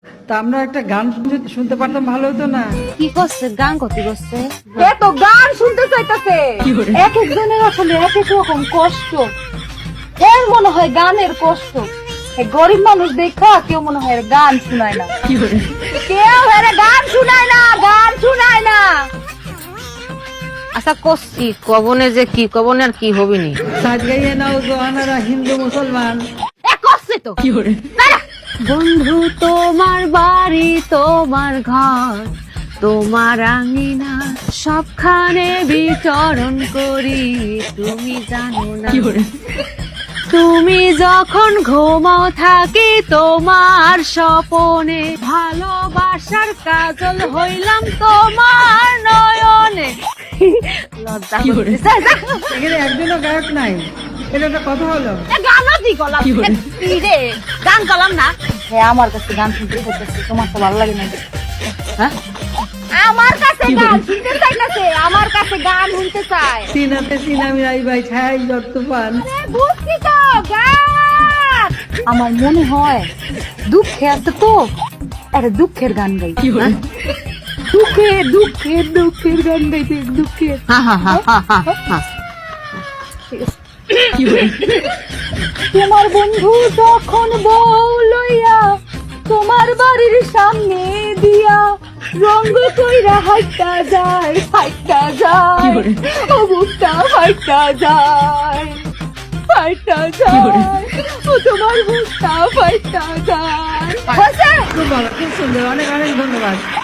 তা আমরা একটা গান শুনতে পারতাম, ভালো হতো না? কি করছে? গান করতে করছে এ তো গান শুনতে চাইতেছে। এক একজনের আসলে এক এক রকম কষ্ট। এর মনে হয় গানের কষ্ট। এই গরিব মানুষ দেখা কেউ মনে হয় এর গান শুনায় না, কেউ এর গান শুনায় না, গান শুনায় না। আচ্ছা করছি, কবনে যে কি কবনে আর কি হবিনি। সাজ গাইয়ে নাও জোয়ানারা হিন্দু মুসলমান। এ করছে তো বন্ধু তোমার বাড়ি, তোমার ঘর, তোমার আঙিনা, সবখানে বিচরণ করি, তুমি জানো না। তুমি যখন ঘুমাও থাকি তোমার স্বপনে, ভালোবাসার কাজল হইলাম তোমার নয়নে। লজ্জা করতেছে। এখানে একজনও গায়ক নাই, এটা একটা কথা হলো? গানও দি গলাম রে, গান গলাম না। হ্যাঁ, আমার কাছে গান শুনতে করতেছে, তোমার তো ভালো লাগে না? হ্যাঁ, আমার কাছে গান শুনতে চাইতেছে, আমার কাছে গান শুনতে চায়। সিনাতে সিনামি আই ভাই ছাই যত পান। বুঝছি তো, গান। আমার মনে হয় দুঃখে আছে তো, আরে দুঃখের গান গাই। দুঃখের দুঃখের দুঃখের গান গাইতে, দুঃখের। তোমার বন্ধু যখন বউ লইয়া তোমার বাড়ির সামনে দিয়া রঙ কইরা হাইটা যায়, হাইটা যায়, ও বুকটা হাইটা যায়, ফাইটা যায়, ও তোমার বুকটা ফাইটা যায়। খুব ভালো, খুব সুন্দর, অনেক অনেক ধন্যবাদ।